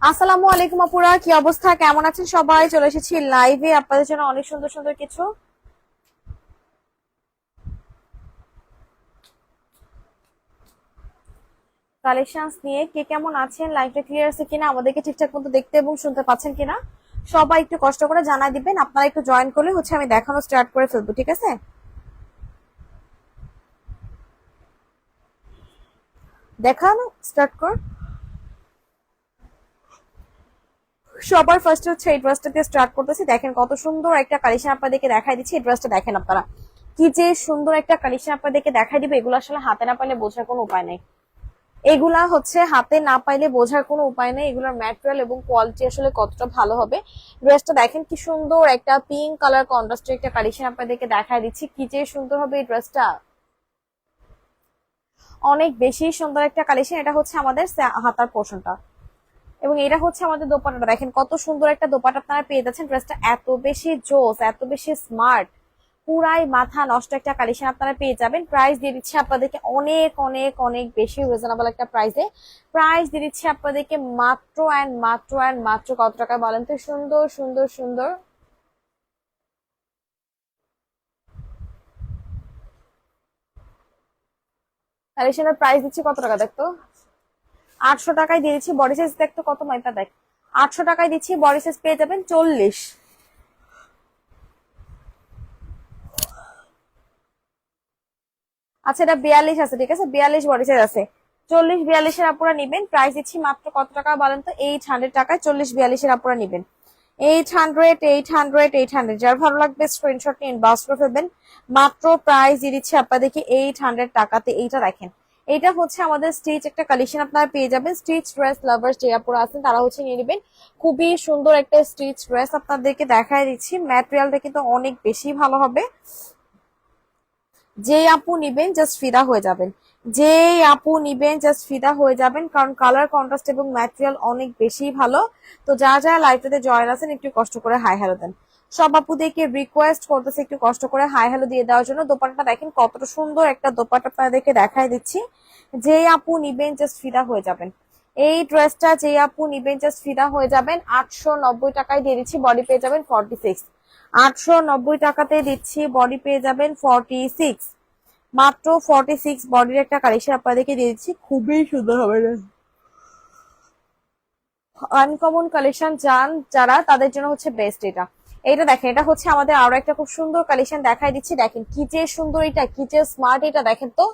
আসসালামু আলাইকুম আপুরা, কি অবস্থা, কেমন আছেন সবাই? চলে এসেছি লাইভে আপনাদের জন্য অনেক সুন্দর সুন্দর কিছু কালেকশনস নিয়ে। কে কেমন আছেন, লাইভটা ক্লিয়ার আছে কিনা, আমাদেরকে ঠিকঠাক মতো দেখতে এবং শুনতে পাচ্ছেন কিনা সবাই একটু কষ্ট করে জানাই দিবেন। আপনারা একটু জয়েন করলে হচ্ছে আমি দেখানো স্টার্ট করে ফেলবো, ঠিক আছে? দেখানো স্টার্ট কর। সবার ফার্স্ট হচ্ছে এই ড্রেসটা দিয়ে স্টার্ট করতেছি। দেখেন কত সুন্দর একটা কালেকশন আপনাদেরকে দেখাই দিচ্ছি। এই ড্রেসটা দেখেন আপনারা, কি যে সুন্দর একটা কালেকশন আপনাদেরকে দেখাই দিবে। এগুলো আসলে হাতে না পাইলে বোঝার কোনো উপায় নাই। এগুলা হচ্ছে হাতে না পাইলে বোঝার কোনো উপায় নেই এগুলোর ম্যাটেরিয়াল এবং কোয়ালিটি আসলে কতটা ভালো হবে। ড্রেসটা দেখেন কি সুন্দর একটা পিঙ্ক কালার কন্ট্রাস্টের একটা কালেকশন আপনাদেরকে দেখায় দিচ্ছি। কি যে সুন্দর হবে এই ড্রেসটা, অনেক বেশি সুন্দর একটা কালেকশন। এটা হচ্ছে আমাদের হাতার পোর্শনটা এবং এটা হচ্ছে আমাদের দোপাট্টাটা। দেখেন কত সুন্দর একটা দোপাট্টা আপনারা পেয়ে যাচ্ছেন। ড্রেসটা এত বেশি জোস, এত বেশি স্মার্ট, পুরাই মাথা নষ্ট একটা কালেকশন আপনারা পেয়ে যাবেন। প্রাইস দিয়ে দিচ্ছে আপনাদেরকে অনেক অনেক অনেক বেশি রিজনেবল একটা প্রাইসে। প্রাইস দিয়ে দিচ্ছে আপনাদেরকে মাত্র অ্যান্ড মাত্র অ্যান্ড মাত্র কত টাকা বলেন তো? সুন্দর সুন্দর সুন্দর কালেকশনের প্রাইস দিচ্ছি কত টাকা দেখতো? 800 টাকায় দিয়ে দিচ্ছি। বডি সাইজ দেখতো কত মাইপা দেখ। 800 টাকায় দিচ্ছি, বডি সাইজ পেয়ে যাবেন 40। আচ্ছা, এটা 42 আছে, ঠিক আছে, 42 বডি সাইজ আছে। 40-42 এর আপুরা নিবেন। প্রাইস দিচ্ছি মাত্র কত টাকা বলেন তো? 800 টাকায় 40-42 এর আপুরা নিবেন। 800 যার ভালো লাগবে স্ক্রিনশট নিয়ে ইনবক্স করে ফেলবেন। মাত্র প্রাইস দিয়ে দিচ্ছি আপনাদেরকে 800 টাকাতে। এইটা দেখেন, এটা হচ্ছে আমাদের স্টিচ একটা কালেকশন আপনারা পেয়ে যাবেন। স্টিচ ড্রেস লাভার্স যে আপুরা আছেন তারা হচ্ছে নিয়ে নেবেন। খুবই সুন্দর একটা স্টিচ ড্রেস আপনাদেরকে দেখায় দিচ্ছি। ম্যাটেরিয়ালটা কিন্তু অনেক বেশি ভালো হবে। যে আপু নিবেন জাস্ট ফিদা হয়ে যাবেন। যে আপু নিবেন জাস্ট ফিদা হয়ে যাবেন, কারণ কালার কন্ট্রাস্ট এবং ম্যাটেরিয়াল অনেক বেশি ভালো। তো যারা যারা লাইভটাতে জয়েন আছেন একটু কষ্ট করে হাই হ্যালো দেন। সব আপুদেরকে রিকোয়েস্ট করতেছে একটু কষ্ট করে হাই হ্যালো দিয়ে দেওয়ার জন্য। দোপাট্টাটা দেখেন কতটা সুন্দর একটা দোপাট্টা আপনাদেরকে দেখাই দিচ্ছি। যে আপু নিবেন জাস্ট ফিদা হয়ে যাবেন। এই ড্রেসটা যে আপু নিবেন জাস্ট ফিদা হয়ে যাবেন। 890 টাকায় দিয়ে দিচ্ছি, বডি পেয়ে যাবেন 46। 890 টাকাতে দিচ্ছি, বডি পেয়ে যাবেন 46। মাত্র 46 বডির একটা কালেকশন আপনাদেরকে দিয়ে দিচ্ছি। খুবই সুন্দর হবে, আনকমন কালেকশন চান যারা তাদের জন্য হচ্ছে বেস্ট এটা। এইটা দেখেন, এটা হচ্ছে আমাদের আরো একটা খুব সুন্দর কালেকশন দেখাই দিচ্ছি। দেখেন কি যে সুন্দর, এটা কি যে স্মার্ট, এটা দেখেন তো।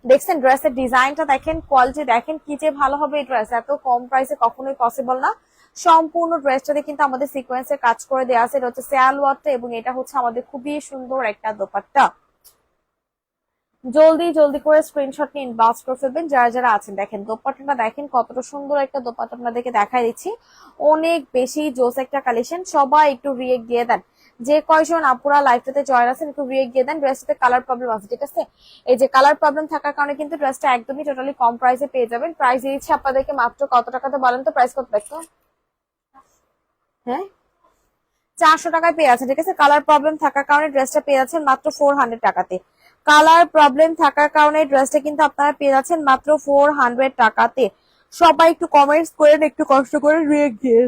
দেখছেন ড্রেসের ডিজাইনটা দেখেন, কোয়ালিটি দেখেন, কি যে ভালো হবে এই ড্রেস। এত কম প্রাইসে কখনোই পসিবল না। সম্পূর্ণ ড্রেসটাতে কিন্তু আমাদের সিকোয়েন্সের কাজ করে দেওয়া আছে। এটা হচ্ছে সালোয়ারটা এবং এটা হচ্ছে আমাদের খুবই সুন্দর একটা দোপাট্টা। জলদি জলদি করে স্ক্রিনশট নিয়ে ইনবক্স করে ফেলবেন যারা যারা আছেন। দেখেন দোপাট্টাটা দেখেন কতটা সুন্দর একটা দোপাট্টা আপনাদেরকে দেখাই দিচ্ছি। অনেক বেশি জোস একটা কালেকশন। সবাই একটু রিয়েক্ট দিয়ে দেন। যে কয়জন আপুরা লাইভটাতে জয়েন আছেন একটু রিয়েক্ট দিয়ে দেন। ড্রেসটাতে কালার প্রবলেম আছে, ঠিক আছে? এই যে কালার প্রবলেম থাকার কারণে কিন্তু ড্রেসটা একদমই টোটালি কম প্রাইসে পেয়ে যাবেন। প্রাইস দিচ্ছি আপনাদেরকে মাত্র কত টাকাতে বলেন তো? প্রাইস কত দেখো? হ্যাঁ, 400 টাকায় পেয়ে আছে, ঠিক আছে। কালার প্রবলেম থাকার কারণে ড্রেসটা পেয়ে যাচ্ছেন মাত্র 400 টাকাতে। কালার প্রবলেম থাকার কারণে ড্রেসটা কিন্তু আপনারা পেয়ে যাচ্ছেন মাত্র 400 টাকাতে। সবাই একটু কমেন্টস করেন, একটু কষ্ট করে রিয়েক্ট দিয়ে।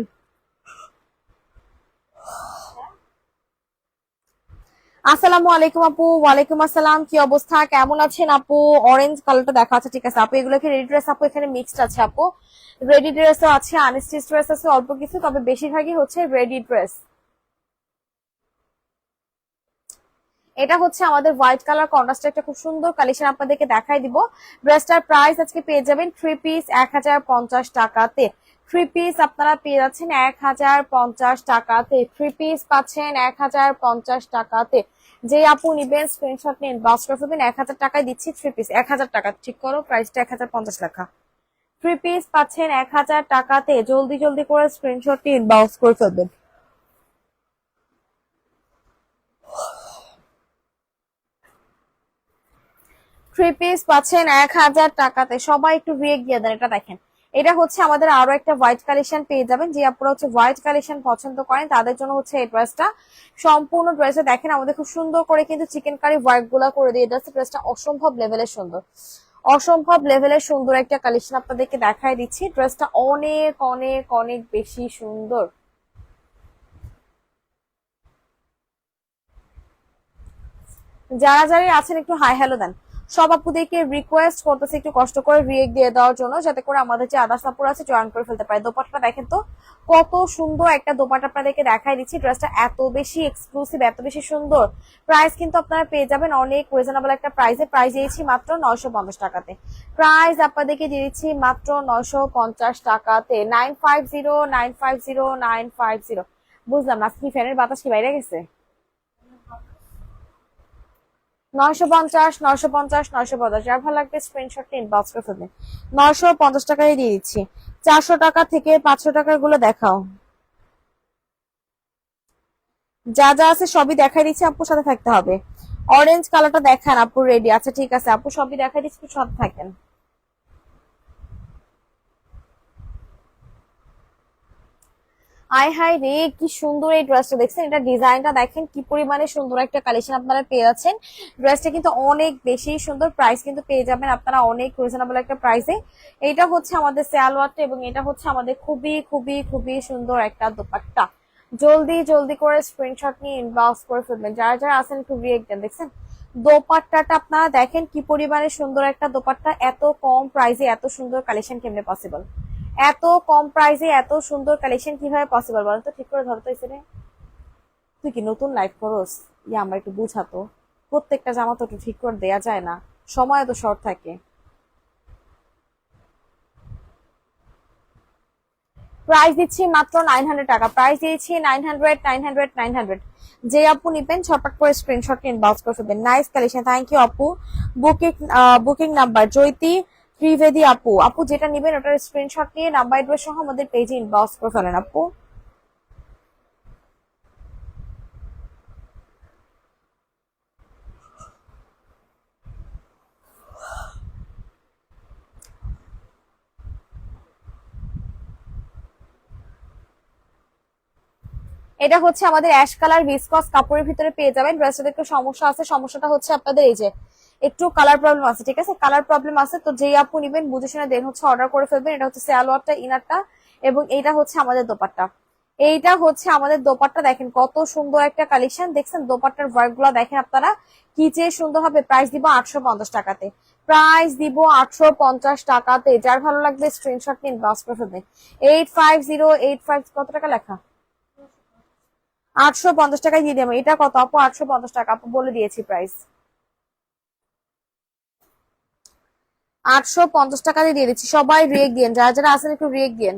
আসসালামু আলাইকুম আপু। ওয়ালাইকুম আসসালাম, কি অবস্থা, কেমন আছেন আপু? অরেঞ্জ কালারটা দেখা আছে, ঠিক আছে আপু। এগুলো কি রেডি ড্রেস আপু? এখানে মিক্সড আছে আপু। রেডি ড্রেসও আছে, আনস্টিচ ড্রেস আছে অল্প কিছু, তবে বেশিরভাগই হচ্ছে রেডি ড্রেস। এটা হচ্ছে আমাদের হোয়াইট কালার কন্ট্রাস্টের একটা খুব সুন্দর কালেকশন আপনাদেরকে দেখাই দিব। ড্রেসটার প্রাইস আজকে পেয়ে যাবেন 3 পিস 1050 টাকাতে। 3 পিস আপনারা পেয়ে যাচ্ছেন 1050 টাকাতে। 3 পিস পাচ্ছেন 1050 টাকাতে। যে আপু নিবেন স্ক্রিনশট নিন, বাস করে ফেলবেন। 1000 টাকায় দিচ্ছি 3 পিস। 1000 টাকা ঠিক করো, প্রাইসটা 1050 টাকা। 3 পিস পাচ্ছেন 1000 টাকাতে। জলদি জলদি করে স্ক্রিনশট নিন, বাউন্স করে ফেলবেন। 3 পিস পাচ্ছেন 1000 টাকাতে। সবাই একটু রিয়েক্ট দিয়ে দেন। এটা দেখেন, এটা হচ্ছে আমাদের আরো একটা হোয়াইট কালেকশন পেয়ে যাবেন। যে আপনারা হচ্ছে হোয়াইট কালেকশন পছন্দ করেন তাদের জন্য হচ্ছে এই ড্রেসটা। সম্পূর্ণ ড্রেসে দেখেন আমাদের খুব সুন্দর করে কিন্তু চিকেন কারি ওয়ার্ক গুলা করে দিয়ে যাচ্ছে। ড্রেসটা অসম্ভব লেভেলের সুন্দর, অসম্ভব লেভেলের সুন্দর একটা কালেকশন আপনাদেরকে দেখায় দিচ্ছি। ড্রেসটা অনেক অনেক অনেক বেশি সুন্দর। যারা যারা আছেন একটু হাই হ্যালো দেন। সব আপুদেরকে রিকোয়েস্ট করতেছে একটু কষ্ট করে রিয়েক্ট দিয়ে দেওয়ার জন্য, যাতে করে আমাদের যে আদার্স আপুরা আছে জয়েন করে ফেলতে পারে। দোপাট্টা দেখেন তো কত সুন্দর একটা দোপাট্টা আপনাদেরকে দেখাই দিচ্ছি। ড্রেসটা এত বেশি এক্সক্লুসিভ, এত বেশি সুন্দর। প্রাইস কিন্তু আপনারা পেয়ে যাবেন অনেক রিজনেবল একটা প্রাইসে। প্রাইস দিয়েছি মাত্র 950 টাকাতে। প্রাইস আপনাদেরকে দিয়ে দিচ্ছি মাত্র 950 টাকাতে। 950 বুঝলাম না, কি ফ্যানের বাতাস কি বাইরে গেছে? 950 যার ভালো লাগবে স্ক্রিনশট ইনবক্স করে ফেলবেন। 950 টাকায় দিয়ে দিচ্ছি। 400 টাকা থেকে 500 টাকার গুলো দেখাও। যা যা আছে সবই দেখাই দিচ্ছি, আপুর সাথে থাকতে হবে। অরেঞ্জ কালারটা দেখান আপু, রেডি? আচ্ছা ঠিক আছে আপু, সবই দেখাই দিচ্ছি, সাথে থাকেন। আয় হাই রে, কি সুন্দর এই ড্রেসটা দেখছেন? এটা ডিজাইনটা দেখেন কি পরিমাণে সুন্দর একটা কালেকশন আপনারা পেয়ে যাচ্ছেন। ড্রেসটা কিন্তু অনেক বেশি সুন্দর। প্রাইস কিন্তু পেয়ে যাবেন আপনারা অনেক রিজনেবল একটা প্রাইসে। এটা হচ্ছে আমাদের সালোয়ারটা এবং এটা হচ্ছে আমাদের খুবই খুবই খুবই সুন্দর একটা দোপাট্টা। জলদি জলদি করে স্ক্রিনশট নিয়ে ইনবক্স করে ফেলবেন। যারা যারা আছেন একটু রিয়েক্ট দেন। দেখছেন দোপাট্টাটা আপনারা দেখেন কি পরিমাণে সুন্দর একটা দোপাট্টা। এত কম প্রাইসে এত সুন্দর কালেকশন কেমনে পসিবল? এত কম প্রাইসে এত সুন্দর কালেকশন কিভাবে পসিবল বলেন তো? ঠিক করে ধরতো এসে। তুই কি নতুন লাইফ করস? ইয়া আমার একটু বুঝাতো। প্রত্যেকটা জামা তো একটু ঠিক করে দেয়া যায় না, সময় তো শর্ট থাকে। প্রাইস দিচ্ছি মাত্র 900 টাকা। প্রাইস দিয়েছি 900। যে আপু নিবেন ছটপট করে স্ক্রিনশট ইনবক্স করে ফেলবেন। নাইস কালেকশন, থ্যাংক ইউ আপু। Booking booking number Jayati Trivedi আপু। আপু যেটা নিবেন ওটার স্ক্রিনশট নিয়ে নাম্বার অ্যাড্রেস সহ আমাদের পেজে ইনবক্স করে ফেলেন আপু। এটা হচ্ছে আমাদের অ্যাশ কালার ভিসকস কাপড়ের ভিতরে পেয়ে যাবেন। ড্রেসটাতে একটু সমস্যা আছে, সমস্যাটা হচ্ছে আপনাদের এই যে একটু কালার প্রবলেম আছে, ঠিক আছে? কালার প্রবলেম আছে তো যেই আপু নিবেন বুঝে শুনে দেন হচ্ছে অর্ডার করে ফেলবেন। এটা হচ্ছে সালোয়ারটা, ইনারটা এবং এইটা হচ্ছে আমাদের দোপাট্টা। এইটা হচ্ছে আমাদের দোপাট্টা। দেখেন কত সুন্দর একটা কালেকশন। দেখছেন দোপাট্টার ওয়ার্ক গুলা দেখেন আপনারা কি যে সুন্দর হবে। প্রাইস দিব 850 টাকাতে। প্রাইস দিব 850 টাকাতে। যার ভালো লাগবে স্ক্রিনশট নিন, বাস করে ফেলবেন। 85085 কত টাকা লেখা? 850 টাকায় দিয়ে দেবো। এটা কত আপু? 850 টাকা আপু বলে দিয়েছি প্রাইস। 850 টাকা দিয়ে দিচ্ছি। সবাই রিয়েক্ট দিন, যারা যারা আছেন একটু রিয়েক্ট দিন।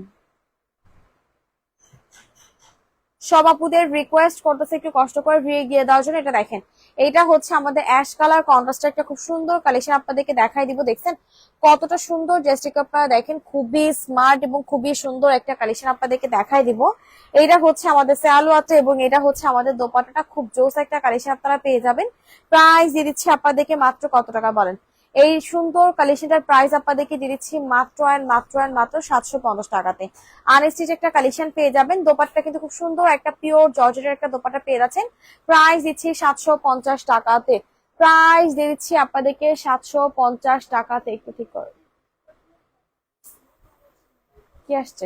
সব আপুদের রিকোয়েস্ট করতেছে একটু কষ্ট করে রিয়েক্ট দিয়ে দেওয়ার জন্য। এটা দেখেন, এটা হচ্ছে আমাদের অ্যাশ কালার কন্ট্রাস্ট একটা খুব সুন্দর কালেকশন আপনাদেরকে দেখাই দিব। দেখছেন কতটা সুন্দর? জাস্ট আপনারা দেখেন খুবই স্মার্ট এবং খুবই সুন্দর একটা কালেকশন আপনাদেরকে দেখাই দিব। এইটা হচ্ছে আমাদের সালোয়ারটা এবং এটা হচ্ছে আমাদের দোপাট্টাটা। খুব জোস একটা কালেকশন আপনারা পেয়ে যাবেন। প্রাইস দিয়ে দিচ্ছি আপনাদেরকে মাত্র কত টাকা বলেন? এই সুন্দর কালেকশনটার প্রাইস আপনাদেরকে দিয়ে দিচ্ছি মাত্র 750 টাকাতে। আনস্টিচ একটা কালেকশন পেয়ে যাবেন। দোপাট্টা কিন্তু খুব সুন্দর একটা পিওর জর্জেটের একটা দোপাট্টা পেয়ে যাচ্ছেন। প্রাইস দিচ্ছি 750 টাকাতে। প্রাইস দিয়ে দিচ্ছি আপনাদেরকে 750 টাকাতে। একটু ঠিক করো, কি আসছে?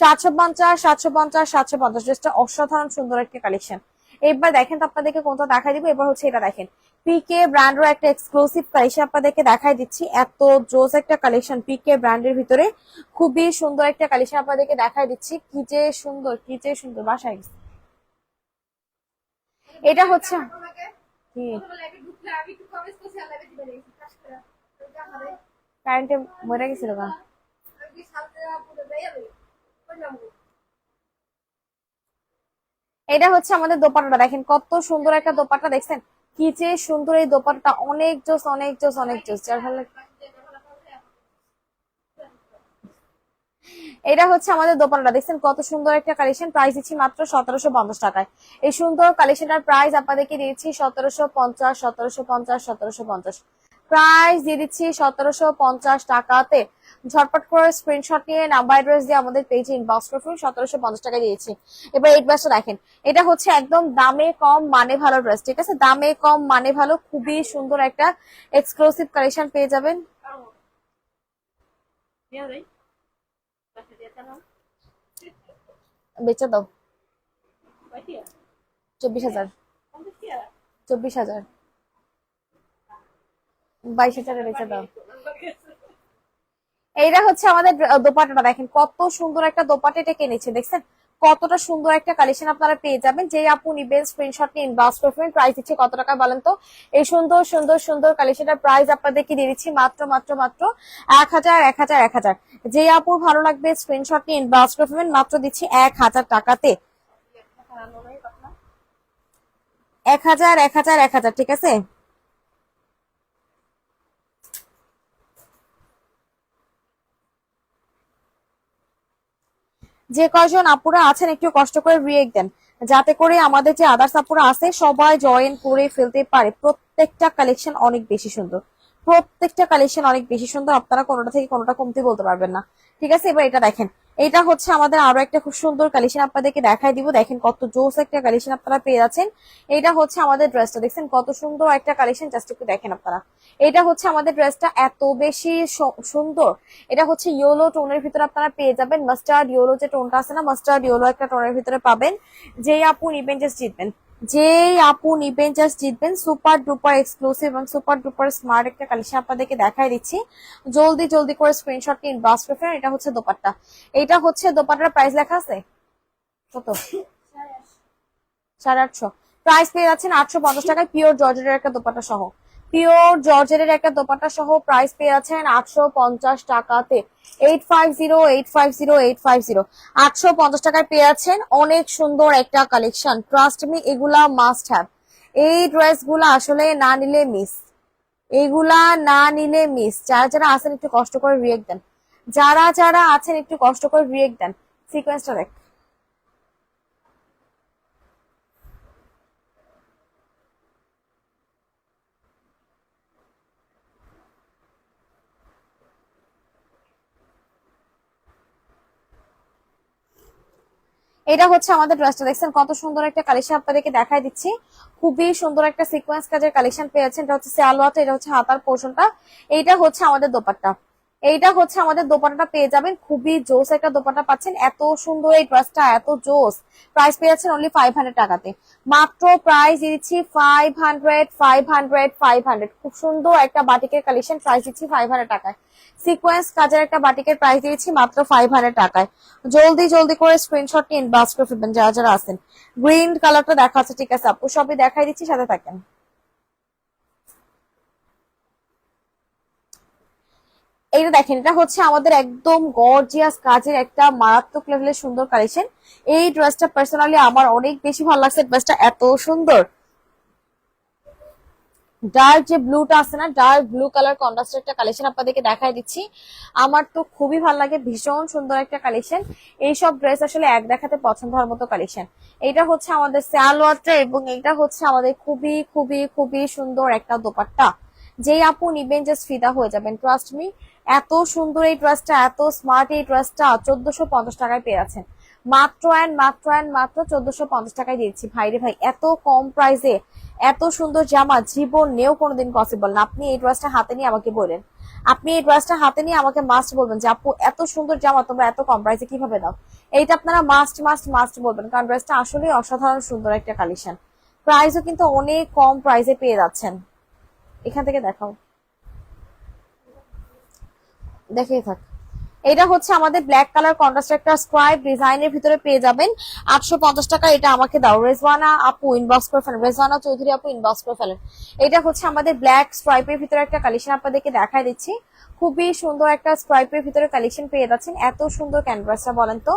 750 ড্রেসটা অসাধারণ সুন্দর একটা কালেকশন। এবার দেখেন তো আপনাদেরকে কোনটা দেখাই দিব। এবার হচ্ছে এটা দেখেন, পিকে ব্র্যান্ডের একটা এক্সক্লুসিভ কালেকশন আপনাদেরকে দেখাই দিচ্ছি। এত জোস একটা কালেকশন পিকে ব্র্যান্ডের ভিতরে, খুবই সুন্দর একটা কালেকশন আপনাদেরকে দেখাই দিচ্ছি। কি যে সুন্দর, কি যে সুন্দর। বাসায় গেছে। এটা হচ্ছে কি কারেন্টে মরে গেছিল না? এটা হচ্ছে আমাদের দোপাট্টাটা। দেখেন কত সুন্দর একটা দোপাট্টা। দেখছেন কি যে সুন্দর এই দোপাট্টা। অনেক জোস অনেক জোস অনেক জোস। যার ভালো এটা হচ্ছে আমাদের দোপাট্টা। দেখছেন কত সুন্দর একটা কালেকশন। প্রাইস দিচ্ছি মাত্র 1750 টাকায়। এই সুন্দর কালেকশনটার প্রাইস আপনাদেরকে দিয়েছি 1750। প্রাইস দিয়ে দিচ্ছি 1750 টাকাতে। ঝটপট করে স্ক্রিনশট নিয়ে নাম্বার অ্যাড্রেস দিয়ে আমাদের পেজে ইনবক্স করুন। 1750 টাকা দিয়েছি। এবার এই ড্রেসটা দেখেন, এটা হচ্ছে একদম দামে কম মানে ভালো ড্রেস, ঠিক আছে? দামে কম মানে ভালো, খুবই সুন্দর একটা এক্সক্লুসিভ কালেকশন পেয়ে যাবেন। বেচে দাও 24,000, 24,000, 22,000 বেচে দাও। এইটা হচ্ছে আমাদের দোপাট্টাটা দেখেন, কত সুন্দর একটা দোপাট্টা এটা কিনেছে, দেখছেন কতটা সুন্দর একটা কালেকশন আপনারা পেয়ে যাবেন। যে আপু নিবেন স্ক্রিনশট নিয়ে ইনবক্স করবেন। প্রাইস দিচ্ছে কত টাকা বলেন তো? এই সুন্দর সুন্দর সুন্দর কালেকশনটার প্রাইস আপনাদেরকে দিয়ে দিচ্ছি মাত্র মাত্র মাত্র 1000, 1000, 1000। যে আপুর ভালো লাগবে স্ক্রিনশট নিয়ে ইনবক্স করবেন, মাত্র দিচ্ছি 1000 টাকাতে। 1000, 1000, 1000, ঠিক আছে? যে কয়জন আপুরা আছেন একটু কষ্ট করে রিয়েক্ট দেন, যাতে করে আমাদের যে আদার্স আপুরা আছে সবাই জয়েন করে ফেলতে পারে। প্রত্যেকটা কালেকশন অনেক বেশি সুন্দর, প্রত্যেকটা কালেকশন অনেক বেশি সুন্দর, আপনারা কোনোটা থেকে কোনোটা কমতে বলতে পারবেন না, ঠিক আছে? এবার এটা দেখেন, এটা হচ্ছে আমাদের আরো একটা খুব সুন্দর কালেকশন আপনাদেরকে দেখাই দিব। দেখেন কত জোস একটা কালেকশন আপনারা পেয়ে যাচ্ছেন। এটা হচ্ছে আমাদের ড্রেসটা, দেখছেন কত সুন্দর একটা কালেকশন, জাস্ট একটু দেখেন আপনারা। এটা হচ্ছে আমাদের ড্রেসটা, এত বেশি সুন্দর। এটা হচ্ছে ইয়েলো টোনের ভিতরে আপনারা পেয়ে যাবেন। মাস্টার্ড ইয়েলো যে টোনটা আছে না, মাস্টার্ড ইয়েলো একটা টোনের ভিতরে পাবেন। যেই আপু নিবেন জাস্ট জিতবেন, যেই আপু নিবেন জাস্ট জিতবেন। সুপার ডুপার এক্সক্লুসিভ এবং সুপার ডুপার স্মার্ট একটা কালেকশন আপনাদেরকে দেখাই দিচ্ছি। জলদি জলদি করে স্ক্রিনশট নিয়ে ইনবক্স করবেন। এটা হচ্ছে দোপাট্টা, এটা হচ্ছে দোপাট্টার প্রাইস লেখা আছে কত? 850। প্রাইস পেয়ে যাচ্ছেন 850 টাকায়, পিওর জর্জেটের একটা দোপাট্টা সহ। পিওর জর্জেটের একটা দোপাট্টা সহ প্রাইস পেয়ে যাচ্ছেন 850 টাকাতে। 850, 850, 850, 850 টাকায় পেয়ে যাচ্ছেন। অনেক সুন্দর একটা কালেকশন, ট্রাস্ট মি, এগুলা মাস্ট হ্যাভ। এই ড্রেস গুলা আসলে না নিলে মিস, এগুলা না নিলে মিস। যারা যারা আছেন একটু কষ্ট করে রিয়েক্ট দেন, যারা যারা আছেন একটু কষ্ট করে রিয়েক্ট দেন। সিকোয়েন্সটা দেখ, এটা হচ্ছে আমাদের ড্রেসটা, দেখছেন কত সুন্দর একটা কালেকশন আপনাদেরকে দেখাই দিচ্ছি। খুবই সুন্দর একটা সিকোয়েন্স কাজের কালেকশন পেয়েছেন। এটা হচ্ছে সালোয়ারটা, এটা হচ্ছে হাতার পোর্শনটা, এইটা হচ্ছে আমাদের দোপাট্টা। এইটা হচ্ছে আমাদের দোপাট্টাটা পেয়ে যাবেন, খুবই জোস একটা দোপাট্টা পাচ্ছেন। এত সুন্দর এই ড্রেসটা, এত জোস। প্রাইস পেয়ে যাচ্ছেন অনলি 500 টাকাতে। মাত্র প্রাইস দিচ্ছি 500, 500, 500। খুব সুন্দর একটা বাটিকের কালেকশন, প্রাইস দিচ্ছি 500 টাকায়। সিকোয়েন্স কাজের একটা বাটিকের প্রাইস দিয়েছি মাত্র 500 টাকায়। জলদি জলদি করে স্ক্রিনশট নিয়ে ইনবক্স করে ফেলবেন যারা যারা আছেন। গ্রিন কালারটা দেখাচ্ছে, ঠিক আছে আপু? সবই দেখাই দিচ্ছি, সাথে থাকেন। এইটা দেখেন, এটা হচ্ছে আমাদের একদম গর্জিয়াস কাজের একটা মারাত্মক লেভেলের সুন্দর কালেকশন। এই ড্রেসটা পার্সোনালি আমার অনেক বেশি ভালো লাগছে, ড্রেসটা এত সুন্দর। ডার্ক যে ব্লুটা আছে না, ডার্ক ব্লু কালার কন্ট্রাস্টের একটা কালেকশন আপনাদেরকে দেখাই দিচ্ছি। আমার তো খুবই ভালো লাগে, ভীষণ সুন্দর একটা কালেকশন। এইসব ড্রেস আসলে এক দেখাতে পছন্দ হওয়ার মতো কালেকশন। এটা হচ্ছে আমাদের সালোয়ারটা এবং এটা হচ্ছে আমাদের খুবই খুবই খুবই সুন্দর একটা দোপাট্টা। যেই আপু নিবেন জাস্ট ফিদা হয়ে যাবেন, ট্রাস্ট মি। এত সুন্দর এই ড্রেসটা, এত স্মার্ট এই ড্রেসটা 1450 টাকায় পেয়ে যাচ্ছেন। মাত্র অ্যান্ড মাত্র অ্যান্ড মাত্র 1450 টাকায় দিচ্ছি। ভাই রে ভাই, এত কম প্রাইসে এত সুন্দর জামা জীবনেও কোনোদিন পসিবল না। আপনি এই ড্রেসটা হাতে নিয়ে আমাকে বলেন, আপনি এই ড্রেসটা হাতে নিয়ে আমাকে মাস্ট বলবেন যে আপু এত সুন্দর জামা তোমরা এত কম প্রাইসে কিভাবে দাও। এইটা আপনারা মাস্ট মাস্ট মাস্ট বলবেন, কারণ ড্রেসটা আসলে অসাধারণ সুন্দর একটা কালেকশন। প্রাইসও কিন্তু অনেক কম প্রাইসে পেয়ে যাচ্ছেন। এখান থেকে দেখাও, দেখেই থাক। এটা হচ্ছে আমাদের ব্ল্যাক কালার কন্ট্রাস্ট একটা স্ট্রাইপ ডিজাইনের ভিতরে পেয়ে যাবেন 850 টাকা। এটা আমাকে দাও রেজওয়ানা আপু, ইনবক্স করে ফেলেন, রেজওয়ানা চৌধুরী আপু ইনবক্স করে ফেলেন। এটা হচ্ছে আমাদের ব্ল্যাক স্ট্রাইপের ভিতরে একটা কালেকশন আপনাদেরকে দেখাই দিচ্ছি। খুবই সুন্দর একটা স্ট্রাইপের ভিতরে কালেকশন পেয়ে যাচ্ছেন। এত সুন্দর ক্যানভাসটা বলেন তো,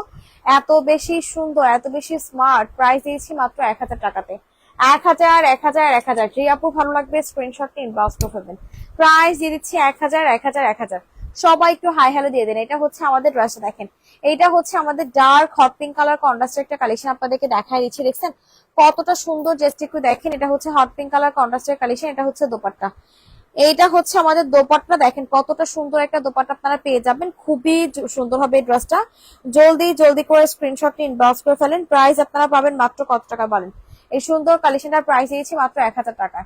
এত বেশি সুন্দর, এত বেশি স্মার্ট। প্রাইস দিয়েছি মাত্র 1000 টাকাতে। 1000, 1000, 1000। যে আপু ভালো লাগবে স্ক্রিনশট ইনবক্স করে ফেলবেন। প্রাইস দিয়ে দিচ্ছি 1000, 1000, 1000। সবাই একটু হাই হ্যালো দিয়ে দেন। এটা হচ্ছে আমাদের ড্রেসটা, দেখেন এইটা হচ্ছে আমাদের ডার্ক হট পিঙ্ক কালার কন্ট্রাস্টের একটা কালেকশন আপনাদেরকে দেখাই দিচ্ছি। দেখছেন কতটা সুন্দর, জাস্ট একটু দেখেন। এটা হচ্ছে হট পিঙ্ক কালার কন্ট্রাস্টের কালেকশন, এটা হচ্ছে দোপাট্টা। এইটা হচ্ছে আমাদের দোপাট্টা, দেখেন কতটা সুন্দর একটা দোপাট্টা আপনারা পেয়ে যাবেন, খুবই সুন্দর হবে এই ড্রেসটা। জলদি জলদি করে স্ক্রিনশট ইনবক্স করে ফেলেন। প্রাইস আপনারা পাবেন মাত্র কত টাকা বলেন? এই সুন্দর কালেকশনটার প্রাইস দিয়েছি মাত্র 1000 টাকা।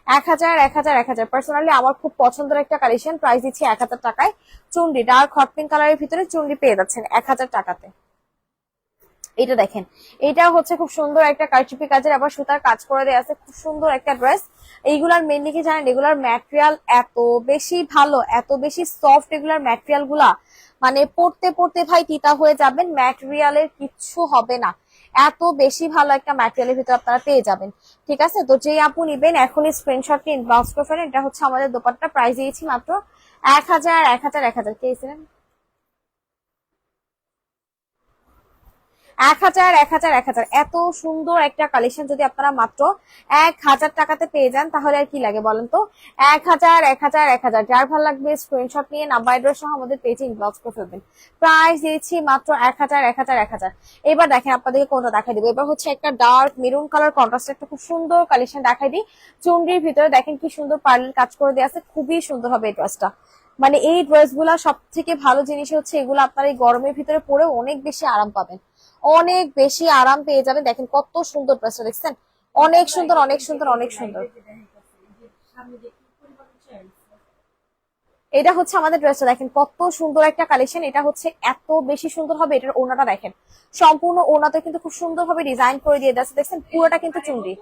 1000, 1000, 1000। পার্সোনালি আমার খুব পছন্দের একটা কালেকশন, প্রাইস দিচ্ছি 1000 টাকায়। চুন্ডি ডার্ক হট পিঙ্ক কালারের ভিতরে চুন্ডি পেয়ে যাচ্ছেন 1000 টাকাতে। এটা দেখেন, এটা হচ্ছে খুব সুন্দর একটা কারচুপি কাজের আবার সুতার কাজ করে দেওয়া আছে, খুব সুন্দর একটা ড্রেস। এইগুলার মেনলি কি জানেন, এগুলার ম্যাটেরিয়াল এত বেশি ভালো, এত বেশি সফট এগুলার ম্যাটেরিয়াল গুলা, মানে পড়তে পড়তে ভাই তিতা হয়ে যাবেন, ম্যাটেরিয়ালের কিচ্ছু হবে না, এত বেশি ভালো একটা ম্যাটেরিয়ালের ভিতরে আপনারা পেয়ে যাবেন। ঠিক আছে, তো যেই আপু নিবেন এখনই স্ক্রিনশট নিয়ে ইনবক্স করে ফেলেন। এটা হচ্ছে আমাদের দোপাট্টা, প্রাইস দিয়েছি মাত্র 1000, 1000, 1000। কে ছিলেন? 1000, 1000, 1000। এত সুন্দর একটা কালেকশন যদি আপনারা মাত্র 1000 টাকাতে পেয়ে যান তাহলে আর কি লাগে বলেন তো? 1000, 1000, 1000। যার ভালো লাগবে স্ক্রিনশট নিয়ে নাম্বার অ্যাড্রেস সহ আমাদের পেজে ইনবক্স করে ফেলবেন। প্রাইস দিয়েছি মাত্র 1000, 1000, 1000। এবার দেখেন আপনাদেরকে কোনটা দেখাই দিব। এবার হচ্ছে একটা ডার্ক মেরুন কালার কন্ট্রাস্ট একটা খুব সুন্দর কালেকশন দেখাই দিই। চুনরির ভিতরে দেখেন কি সুন্দর পার্লের কাজ করে দেওয়া আছে, খুবই সুন্দর হবে এই ড্রেসটা। মানে এই ড্রেস গুলা সব থেকে ভালো জিনিস হচ্ছে এগুলো আপনার এই গরমের ভিতরে পরেও অনেক বেশি আরাম পাবেন, অনেক বেশি আরাম পেয়ে যাবেন। দেখেন কত সুন্দর ড্রেসটা, দেখছেন? অনেক সুন্দর, অনেক সুন্দর, অনেক সুন্দর। এটা হচ্ছে আমাদের ড্রেসটা, দেখেন কত সুন্দর একটা কালেকশন। এটা হচ্ছে এত বেশি সুন্দর হবে, এটার ওড়নাটা দেখেন, সম্পূর্ণ ওড়নাতে কিন্তু খুব সুন্দর ভাবে ডিজাইন করে দিয়ে যাচ্ছে, দেখছেন? পুরোটা কিন্তু চুনরি,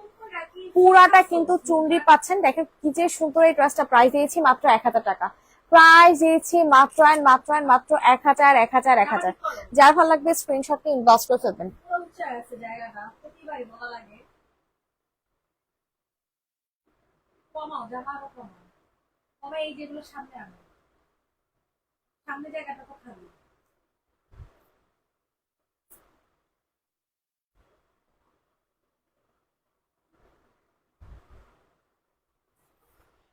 পুরাটা কিন্তু চুনরি পাচ্ছেন। দেখেন কি যে সুন্দর এই ড্রেসটা। প্রাইস দিয়েছি মাত্র 1000 টাকা। প্রাইস দিয়েছি মাত্র অ্যান্ড মাত্র অ্যান্ড মাত্র 1000, 1000, 1000। যার ভালো লাগবে স্ক্রিনশট নিয়ে ইনবক্স করে ফেলবেন।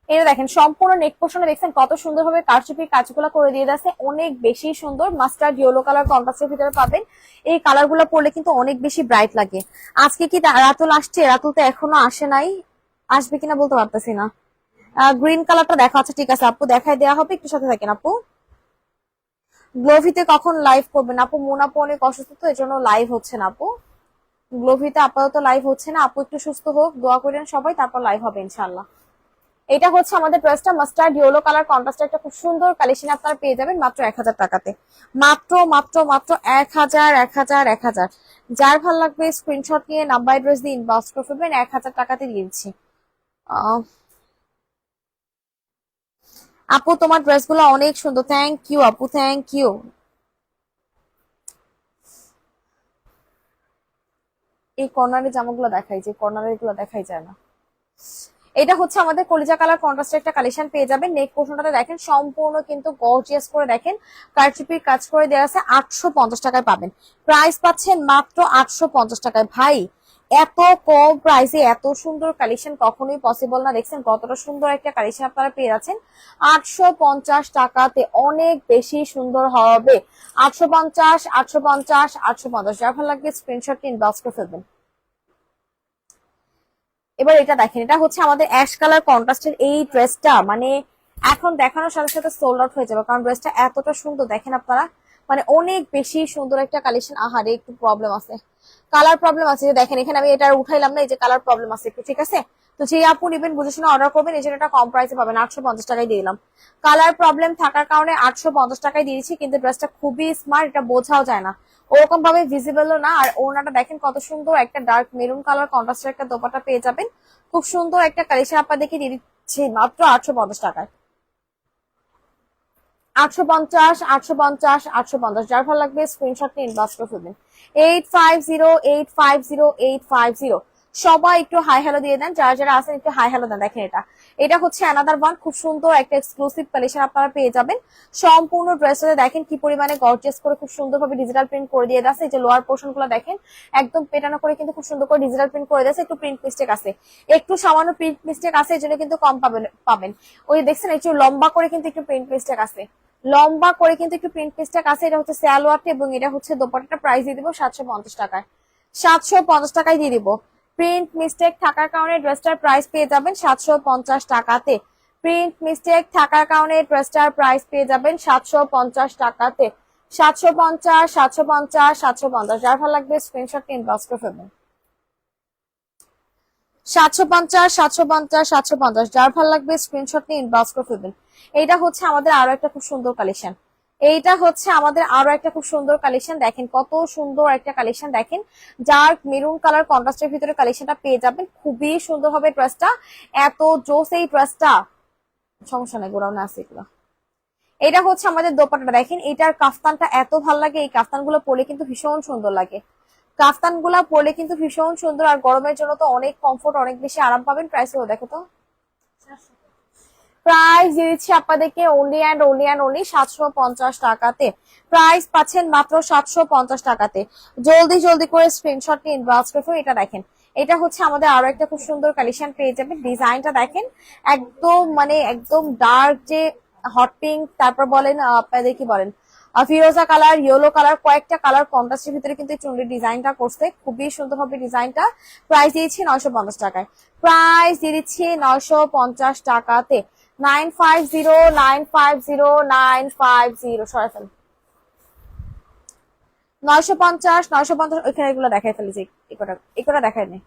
এটা দেখেন সম্পূর্ণ নেক পোর্শনে দেখছেন কত সুন্দর ভাবে কারচুপির কাজগুলো করে দিয়ে যাচ্ছে, অনেক বেশি সুন্দর। মাস্টার্ড ইয়েলো কালার কন্ট্রাস্টের ভিতরে পাবেন। এই কালার গুলো পরলে কিন্তু অনেক বেশি ব্রাইট লাগে। আজকে কি রাতুল আসছে? রাতুল তো এখনো আসে নাই, আসবে কিনা বলতে পারতেছি না। গ্রিন কালারটা দেখা আছে, ঠিক আছে আপু দেখাই দেওয়া হবে, একটু সাথে থাকেন আপু। গ্লোভিতে কখন লাইভ করবেন আপু? মুন আপু অনেক অসুস্থ তো এই জন্য লাইভ হচ্ছে না আপু। গ্লোভিতে আপাতত লাইভ হচ্ছে না, আপু একটু সুস্থ হোক, দোয়া করেন সবাই, তারপর লাইভ হবে ইনশাল্লাহ। এটা হচ্ছে আমাদের ড্রেসটা, মাস্টার্ড ইয়েলো কালার কন্ট্রাস্টে একটা খুব সুন্দর কালেকশন আপনারা পেয়ে যাবেন মাত্র 1000 টাকাতে। মাত্র মাত্র মাত্র 1000, 1000, 1000। যার ভালো লাগবে স্ক্রিনশট নিয়ে নাম্বার অ্যাড্রেস দিয়ে ইনবক্স করে ফেলবেন, 1000 টাকাতে দিয়ে দিচ্ছি। আপু তোমার ড্রেসগুলো অনেক সুন্দর, থ্যাংক ইউ আপু, থ্যাংক ইউ। এই কর্নারের জামাগুলো দেখাই, যে কর্নারের গুলো দেখাই যায় না। এটা হচ্ছে আমাদের কলিজা কালার কন্ট্রাস্টের একটা কালেকশন পেয়ে যাবেন। নেক পোর্শনটাতে দেখেন সম্পূর্ণ কিন্তু গর্জিয়াস করে দেখেন কারচুপির কাজ করে দেওয়া আছে, 850 টাকায় পাবেন। প্রাইস পাচ্ছেন মাত্র 850 টাকায়। ভাই এত কম প্রাইসে এত সুন্দর কালেকশন কখনোই পসিবল না। দেখছেন কতটা সুন্দর একটা কালেকশন আপনারা পেয়ে যাচ্ছেন 850 টাকাতে, অনেক বেশি সুন্দর হবে। 850, 850, 850। যার ভালো লাগবে স্ক্রিনশট ইনবক্স করে ফেলবেন। এবার এটা দেখেন, এটা হচ্ছে আমাদের অ্যাশ কালার কন্ট্রাস্টের এই ড্রেসটা, মানে এখন দেখানোর সাথে সাথে সোল্ড আউট হয়ে যাবে, কারণ ড্রেসটা এতটা সুন্দর। দেখেন আপনারা, মানে অনেক বেশি সুন্দর একটা কালেকশন। আহারে একটু প্রবলেম আছে, কালার প্রবলেম আছে, যে দেখেন এখানে আমি এটা উঠাইলাম না, এই যে কালার প্রবলেম আছে একটু, ঠিক আছে? তো যে আপু নিবেন বুঝে শুনে অর্ডার করবেন, এই জন্য এটা কম প্রাইসে পাবেন, 850 টাকায় দিয়ে দিলাম। কালার প্রবলেম থাকার কারণে 850 টাকায় দিয়েছি, কিন্তু ড্রেসটা খুবই স্মার্ট, এটা বোঝাও যায় না, ওরকম ভাবে ভিজিবলও না। আর ওনাটা দেখেন কত সুন্দর, একটা ডার্ক মেরুন কালার কন্ট্রাস্টের একটা দোপাট্টা পেয়ে যাবেন। খুব সুন্দর একটা কালেকশন আপনাদেরকে দিয়ে দিচ্ছি মাত্র 850 টাকায়। 850, 850, 850। যার ভালো লাগবে স্ক্রিনশট নিয়ে ইনবক্স করে ফেলবেন। 850, 850, 850। সবাই একটু হাই হ্যালো দিয়ে দেন, যারা যারা আছেন একটু হাই হ্যালো দেন। দেখেন এটা, এটা হচ্ছে অ্যানাদার ওয়ান, খুব সুন্দর একটা এক্সক্লুসিভ কালেকশন আপনারা পেয়ে যাবেন। সম্পূর্ণ ড্রেসটা দেখেন কি পরিমাণে গর্জিয়াস করে খুব সুন্দর ভাবে ডিজিটাল প্রিন্ট করে দিয়ে আছে। এই যে লোয়ার পোর্শন গুলো দেখেন একদম পেটানো করে কিন্তু খুব সুন্দর করে ডিজিটাল প্রিন্ট করে দিয়েছে। একটু প্রিন্ট মিস্টেক আছে, একটু সামান্য প্রিন্ট মিস্টেক আছে, এই জন্য কিন্তু কম পাবেন। ওই দেখছেন একটু লম্বা করে কিন্তু একটু প্রিন্ট মিস্টেক আছে, লম্বা করে কিন্তু একটু প্রিন্ট পিসটা আছে। এটা হচ্ছে সালোয়ারটা এবং এটা হচ্ছে দোপাট্টাটা। প্রাইস দিয়ে দিব 750 টাকায়, 750 টাকায় দিয়ে দিব। প্রিন্ট মিস্টেক থাকার কারণে ড্রেসটার প্রাইস পেয়ে যাবেন 750 টাকাতে। প্রিন্ট মিস্টেক থাকার কারণে ড্রেসটার প্রাইস পেয়ে যাবেন 750 টাকাতে। 750, 750, 750, যার ভালো লাগবে স্ক্রিনশট ইনবক্স করে ফেলবেন। 750, 750, 750, যার ভালো লাগবে স্ক্রিনশট নিয়ে ইনবক্স করে ফেলবেন। এইটা হচ্ছে আমাদের আরো একটা খুব সুন্দর কালেকশন। এইটা হচ্ছে আমাদের আরো একটা খুব সুন্দর কালেকশন। দেখেন কত সুন্দর একটা কালেকশন। দেখেন ডার্ক মেরুন কালার কন্ট্রাস্টের ভিতরে কালেকশনটা পেয়ে যাবেন। খুবই সুন্দর হবে ড্রেসটা, এত জোস এই ড্রেসটা। সমস্যা নাই, গোড়াউনে আছে এগুলো। এটা হচ্ছে আমাদের দোপাট্টাটা। দেখেন এটার কাফতানটা এত ভালো লাগে, এই কাফতানগুলো পরলে কিন্তু ভীষণ সুন্দর লাগে। কাফতানগুলা পরলে কিন্তু ভীষণ সুন্দর, আর গরমের জন্য তো অনেক কমফোর্ট, অনেক বেশি আরাম পাবেন। প্রাইস হলো দেখো তো, প্রাইস দিচ্ছি আপনাদেরকে only and only and only 750 টাকাতে। প্রাইস পাচ্ছেন মাত্র 750 টাকাতে। জলদি জলদি করে স্ক্রিনশট নিয়ে ইনবক্স করে। এটা দেখেন, এটা হচ্ছে আমাদের আরো একটা খুব সুন্দর কালেকশন পেয়ে যাবেন। ডিজাইনটা দেখেন একদম মানে একদম ডার্ক যে হট পিঙ্ক, তারপর বলেন আপনাদের কি বলেন ফিরোজা কালার, ইয়েলো কালার, কয়েকটা কালার কন্ট্রাস্টের ভিতরে কিন্তু চুনরি ডিজাইনটা করছে। খুবই সুন্দর হবে ডিজাইনটা। প্রাইস দিয়েছি 950 টাকায়। প্রাইস দিয়ে দিচ্ছি 950 টাকাতে। 950, 950, 950, সরাই ফেল। 950, 950, ওইখানে এগুলো দেখাই ফেলেছি। এগুলো দেখাই নেই।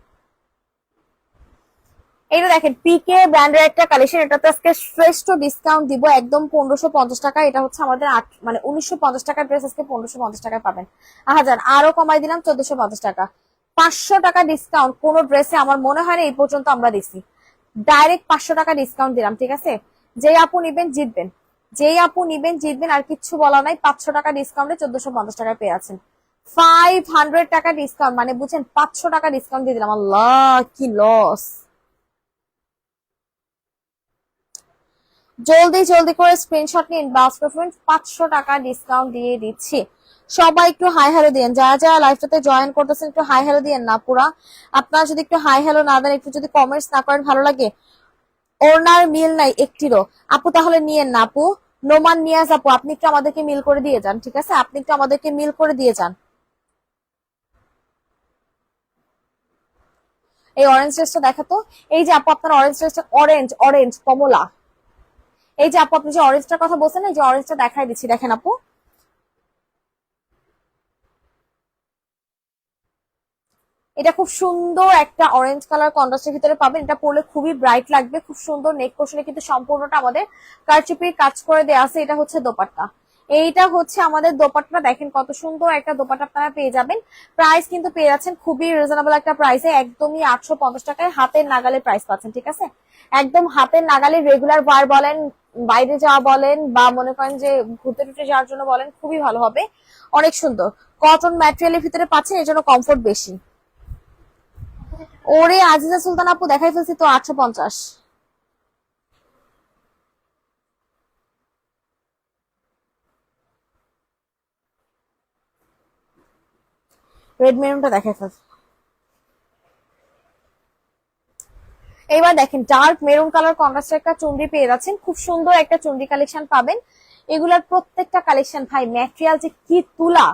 এটা দেখেন পিকে ব্র্যান্ডের একটা কালেকশন। এটাতে আজকে শ্রেষ্ঠ ডিসকাউন্ট দিব একদম 1550 টাকা। এটা হচ্ছে আমাদের মানে 1950 টাকার ড্রেস আজকে 1550 টাকায় পাবেন। হাজার আরো কমাই দিলাম 1450 টাকা। 500 টাকা ডিসকাউন্ট কোন ড্রেসে আমার মনে হয় না এই পর্যন্ত আমরা দিছি। ডাইরেক্ট 500 টাকা ডিসকাউন্ট দিলাম, ঠিক আছে? যেই আপু নিবেন জিতবেন, যেই আপু নিবেন জিতবেন, আর কিচ্ছু বলা নাই। 500 টাকা ডিসকাউন্টে 1450 টাকায় পেয়ে আছেন। 500 টাকা ডিসকাউন্ট মানে বুঝছেন, 500 টাকা ডিসকাউন্ট দিয়ে দিলাম। আল্লাহ কি লস। জলদি জলদি করে স্ক্রিনশট নিয়ে ইনবক্স করবেন। 500 টাকা ডিসকাউন্ট দিয়ে দিচ্ছি। সবাই একটু হাই হ্যালো দিয়েন, যারা যারা লাইভটাতে জয়েন করতেছেন একটু হাই হ্যালো দিয়েন না পুরা। আপনারা যদি একটু হাই হ্যালো না দেন, একটু যদি কমেন্টস না করেন ভালো লাগে। ওনার মিল নাই একটিরও আপু, তাহলে নিয়েন না আপু। নোমান নিয়াজ আপু, আপনি একটু আমাদেরকে মিল করে দিয়ে যান, ঠিক আছে? আপনি একটু আমাদেরকে মিল করে দিয়ে যান। এই অরেঞ্জ ড্রেসটা দেখাতো। এই যে আপু আপনার অরেঞ্জ ড্রেসটা, অরেঞ্জ অরেঞ্জ কমলা। এই যে আপু আপনি যে অরেঞ্জটার কথা বলছেন, এই যে অরেঞ্জটা দেখাই দিচ্ছি, দেখেন আপু। এটা খুব সুন্দর একটা অরেঞ্জ কালার কন্ট্রাস্টের ভিতরে পাবেন। এটা পরলে খুবই ব্রাইট লাগবে, খুব সুন্দর। নেক পোর্শনে কিন্তু সম্পূর্ণটা আমাদের কারচুপির কাজ করে দেওয়া আছে। এটা হচ্ছে দোপাট্টা। এইটা হচ্ছে আমাদের দোপাট্টা। দেখেন কত সুন্দর একটা দোপাট্টা আপনারা পেয়ে যাবেন। প্রাইস কিন্তু পেয়ে যাচ্ছেন খুবই রিজনেবল একটা প্রাইসে, একদমই 850 টাকায় হাতের নাগালে প্রাইস পাচ্ছেন, ঠিক আছে? একদম হাতের নাগালে রেগুলার বার বলেন, বাইরে যাওয়া বলেন, বা মনে করেন যে ঘুরতে টুরতে যাওয়ার জন্য বলেন, খুবই ভালো হবে। অনেক সুন্দর কটন ম্যাটেরিয়ালের ভিতরে পাচ্ছেন, এর জন্য কমফোর্ট বেশি। ওরে আজিজা সুলতান আপু দেখাই ফেলছি তো 850। রেড মেরুনটা দেখাই ফেলছি। এবার দেখেন ডার্ক মেরুন কালার কন্ট্রাস্টের একটা চুন্ডি পেয়ে যাচ্ছেন। খুব সুন্দর একটা চুন্ডি কালেকশন পাবেন। এগুলার প্রত্যেকটা কালেকশন ভাই ম্যাটেরিয়াল যে কি তুলা,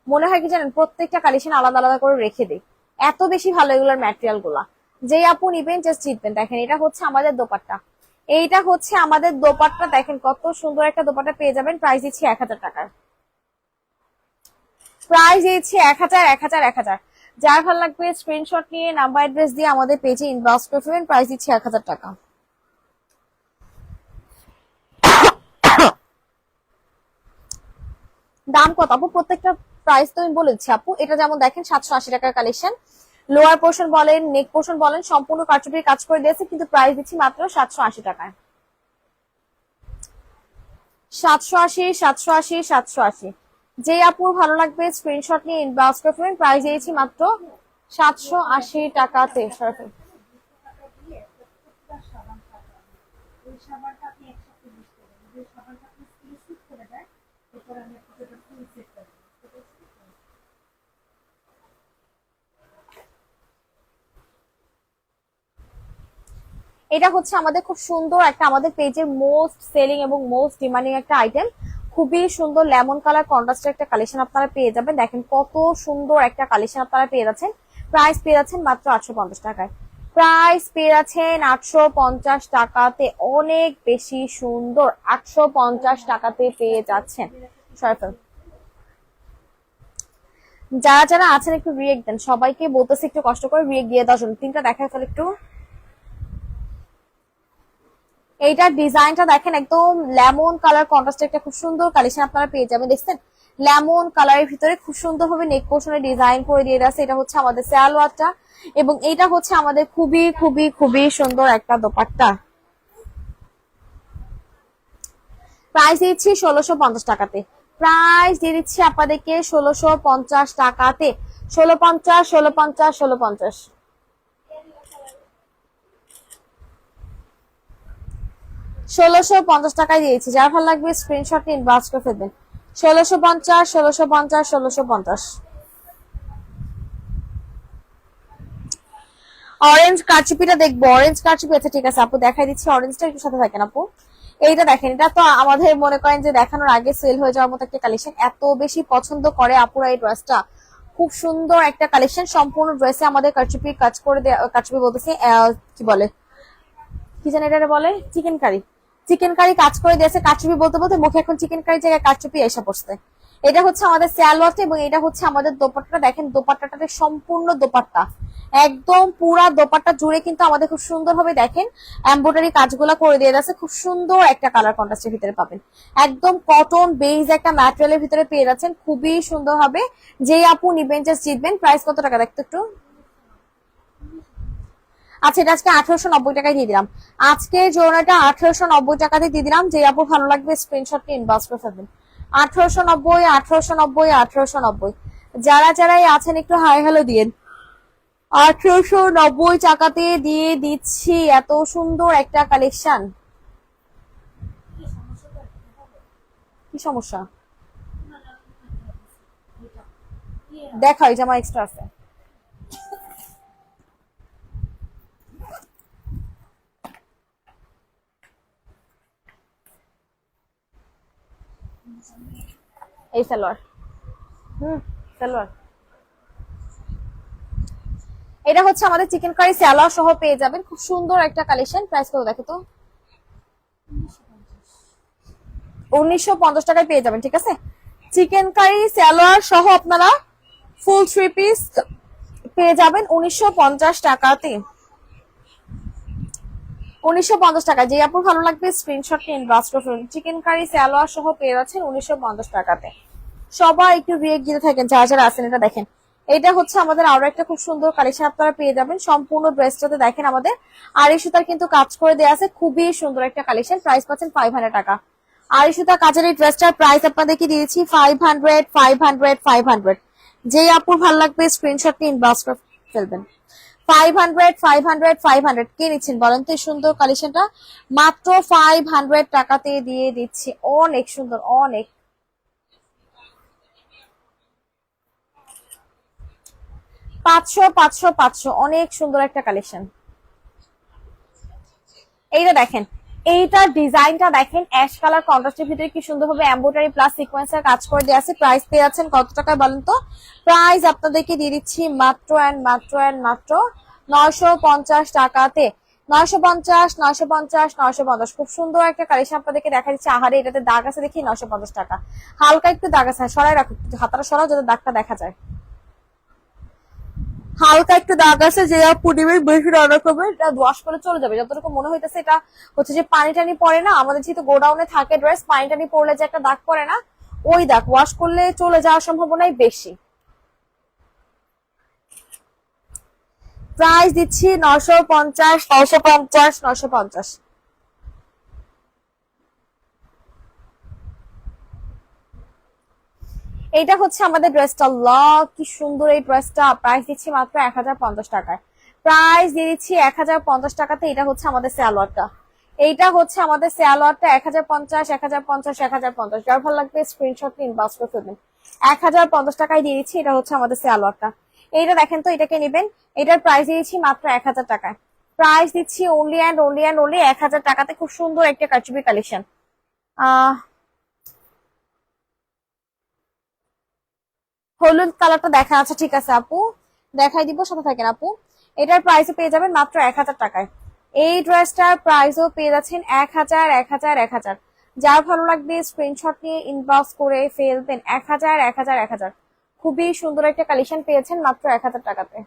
মনে হয় কি জানেন প্রত্যেকটা কালেকশন আলাদা আলাদা করে রেখে দেয়, এত বেশি ভালো এগুলোর ম্যাটেরিয়াল গুলা। যেই আপু নিবেন জাস্ট জিতবেন। দেখেন এটা হচ্ছে আমাদের দোপাট্টা। এইটা হচ্ছে আমাদের দোপাট্টা। দেখেন কত সুন্দর একটা দোপাট্টা পেয়ে যাবেন। প্রাইস দিচ্ছি 1000 টাকার। প্রাইস দিচ্ছি 1000, 1000, 1000। যার ভালো লাগবে স্ক্রিনশট নিয়ে নাম্বার অ্যাড্রেস দিয়ে আমাদের পেজে ইনবক্স করে ফেলবেন। প্রাইস দিচ্ছি 1000 টাকা। দাম কত আপু? প্রত্যেকটা প্রাইস তো আমি বলেছি আপু। এটা যেমন দেখেন 780 টাকার কালেকশন। লোয়ার পোর্শন বলেন, নেক পোর্শন বলেন, সম্পূর্ণ কারচুপির কাজ করে দিয়েছে, কিন্তু প্রাইস দিচ্ছি মাত্র 780 টাকায়। 780, 780, 780। যে আপুর ভালো লাগবে স্ক্রিনশট নিয়ে ইনবক্স করে ফেলবেন। প্রাইস দিয়েছি মাত্র 780 টাকাতে। এটা হচ্ছে আমাদের খুব সুন্দর একটা, আমাদের পেজের মোস্ট সেলিং এবং মোস্ট ডিমান্ডিং একটা আইটেম। খুবই সুন্দর লেমন কালার কন্ট্রাস্টের একটা কালেকশন আপনারা পেয়ে যাবেন। দেখেন কত সুন্দর একটা কালেকশন আপনারা পেয়ে যাচ্ছেন। প্রাইস পেয়ে যাচ্ছেন মাত্র 850 টাকায়। প্রাইস পেয়ে যাচ্ছেন 850 টাকাতে, অনেক বেশি সুন্দর। 850 টাকাতে পেয়ে যাচ্ছেন। সরফল যারা যারা আছেন একটু রিয়েক্ট দেন, সবাইকে বলতেছি একটু কষ্ট করে রিয়েক্ট দিয়ে দেওয়ার জন্য। তিনটা দেখায় ফেলে একটু। এইটার ডিজাইনটা দেখেন, একদম লেমন কালার কন্ট্রাস্টে একটা খুব সুন্দর কালেকশন আপনারা পেয়ে যাবেন। দেখছেন লেমন কালারের ভিতরে খুব সুন্দর ভাবে নেক পোর্শনে ডিজাইন করে দিয়ে আছে। এটা হচ্ছে আমাদের সালোয়ারটা, এবং এটা হচ্ছে আমাদের খুবই খুবই খুবই সুন্দর একটা দোপাট্টা। প্রাইস দিচ্ছি 1650 টাকাতে। প্রাইস দিয়ে দিচ্ছি আপনাদেরকে 1650 টাকাতে। 1650, 1650, 1650, 1650 টাকায় দিয়েছি। যার ভালো লাগবে স্ক্রিনশট নিন, বাস করে ফেলবেন। 1650, 1650, 1650। অরেঞ্জ কারচুপিটা দেখবো, অরেঞ্জ কারচুপি আছে, ঠিক আছে আপু দেখাই দিচ্ছি। অরেঞ্জটা একটু সাথে থাকেন আপু। এইটা দেখেন, এটা তো আমাদের মনে করেন যে দেখানোর আগে সেল হয়ে যাওয়ার মতো একটা কালেকশন। এত বেশি পছন্দ করে আপুরা এই ড্রেসটা। খুব সুন্দর একটা কালেকশন। সম্পূর্ণ ড্রেসে আমাদের কারচুপি কাজ করে দেয়া, কারচুপি বলতেছি কি বলে, কি জানি এটা বলে, চিকেন কারি। চিকেন কারি কাজ করে দিয়েছে। কারচুপি বলতে বলতে মুখে এখন চিকেন কারি জায়গায় কারচুপি এসে পড়ছে। এটা হচ্ছে আমাদের সালোয়ারটা, এবং এটা হচ্ছে আমাদের দোপাট্টা। দেখেন দোপাট্টাটা সম্পূর্ণ দোপাট্টা, একদম পুরা দোপাট্টা জুড়ে কিন্তু আমাদের খুব সুন্দর ভাবে দেখেন এমব্রয়ডারি কাজগুলো করে দিয়ে যাচ্ছে। খুব সুন্দর একটা কালার কন্ট্রাস্টের ভিতরে পাবেন। একদম কটন বেজ একটা ম্যাটেরিয়ালের ভিতরে পেয়ে যাচ্ছেন, খুবই সুন্দর হবে। যে আপু নিবেন জাস্ট জিতবেন। প্রাইস কত টাকা দেখতে একটু। আচ্ছা, এটা আজকে 1890 টাকায় দিয়ে দিলাম। আজকে জোড়াটা 1890 টাকাতে দিয়ে দিলাম। যে আপু ভালো লাগবে স্ক্রিনশট নিয়ে ইনবক্স করে ফেলবেন। 1890, 1890, 1890। যারা যারাই আছেন একটু হাই হ্যালো দিয়েন। 1890 টাকাতে দিয়ে দিচ্ছি এত সুন্দর একটা কালেকশন। কি সমস্যা দেখা, এই জামা এক্সট্রা আছে। এই সালোয়ার, সালোয়ার। এটা হচ্ছে আমাদের চিকেন কারি সালোয়ার সহ পেয়ে যাবেন। খুব সুন্দর একটা কালেকশন। প্রাইস কত দেখো তো। 1950 টাকায় পেয়ে যাবেন, ঠিক আছে। চিকেন কারি সালোয়ার সহ আপনারা ফুল 3 পিস পেয়ে যাবেন 1950 টাকাতে। 1950 টাকা। যে আপুর ভালো লাগবে স্ক্রিনশট নিয়ে ইনবক্স করে ফেলুন। চিকেন কারি সালোয়ার সহ পেয়ে যাচ্ছেন 1950 টাকাতে। সবাই একটু রিয়েক্ট দিতে থাকেন যারা যারা আছেন। এটা দেখেন, এটা হচ্ছে আমাদের আরো একটা খুব সুন্দর কালেকশন আপনারা পেয়ে যাবেন। সম্পূর্ণ ড্রেসটাতে দেখেন আমাদের আড়াই সুতার কিন্তু কাজ করে দেওয়া আছে। খুবই সুন্দর একটা কালেকশন। প্রাইস পাচ্ছেন 500 টাকা। আড়াই সুতা কাজের এই ড্রেসটার প্রাইস আপনাদেরকে দিয়েছি 500, 500, 500। যে আপুর ভালো লাগবে স্ক্রিনশট নিয়ে ইনবক্স করে ফেলবেন। 500, 500, 500। কে নিচ্ছেন বলেন তো এই সুন্দর কালেকশনটা। মাত্র 500 টাকাতে দিয়ে দিচ্ছি। অনেক সুন্দর, অনেক। 500, 500, 500। অনেক সুন্দর একটা কালেকশন। এইটা দেখেন, এইটার ডিজাইনটা দেখেন, অ্যাশ কালার কন্ট্রাস্টের ভিতরে কি সুন্দরভাবে এমব্রয়ডারি প্লাস সিকোয়েন্সের কাজ করে দেওয়া আছে। প্রাইস পেয়ে যাচ্ছেন কত টাকায় বলেন তো। প্রাইস আপনাদেরকে দিয়ে দিচ্ছি মাত্র অ্যান্ড মাত্র অ্যান্ড মাত্র 950 টাকাতে। 950, 950, 950। খুব সুন্দর একটা কালেকশন আপনাদেরকে দেখা দিচ্ছে। আহারে এটাতে দাগ আছে দেখি। 950 টাকা। হালকা একটু দাগ আছে, সরাই রাখো হাতাটা, সরাও যাতে দাগটা দেখা যায়। হালকা একটু দাগ আছে, যে পুডিমের বেশি রান্না করবে এটা ওয়াশ করে চলে যাবে। যতটুকু মনে হইতেছে এটা হচ্ছে যে পানি টানি পড়ে না, আমাদের যেহেতু গোডাউনে থাকে ড্রেস, পানি টানি পড়লে যে একটা দাগ পড়ে না, ওই দাগ ওয়াশ করলে চলে যাওয়ার সম্ভাবনাই বেশি। প্রাইস দিচ্ছি 950, 950, 950। এইটা হচ্ছে আমাদের ড্রেসটা। ল কি সুন্দর এই ড্রেসটা। প্রাইস দিচ্ছি মাত্র 1050 টাকায়। প্রাইস দিয়ে দিচ্ছি 1050 টাকাতে। এটা হচ্ছে আমাদের সালোয়ারটা। এইটা হচ্ছে আমাদের সালোয়ারটা। 1050, 1050, 1050। যার ভালো লাগবে স্ক্রিনশট নিন, ইনবক্স করে ফেলবেন। 1050 টাকায় দিয়ে দিচ্ছি। এটা হচ্ছে আমাদের সালোয়ারটা। এইটা দেখেন তো, এটাকে নেবেন। এটার প্রাইস দিয়েছি মাত্র 1000 টাকায়। প্রাইস দিচ্ছি only and only and only 1000 টাকাতে। খুব সুন্দর একটা কারচুপি কালেকশন। আহ হলুদ কালারটা দেখা আছে, ঠিক আছে আপু দেখাই দিব, সাথে থাকেন আপু। এটার প্রাইসও পেয়ে যাবেন মাত্র 1000 টাকায়। এই ড্রেসটার প্রাইসও পেয়ে যাচ্ছেন 1000, 1000, 1000। যার ভালো লাগবে স্ক্রিনশট নিয়ে ইনবক্স করে ফেলবেন। 1000, 1000, 1000। খুবই সুন্দর একটা কালেকশন পেয়েছেন মাত্র 1000 টাকাতে।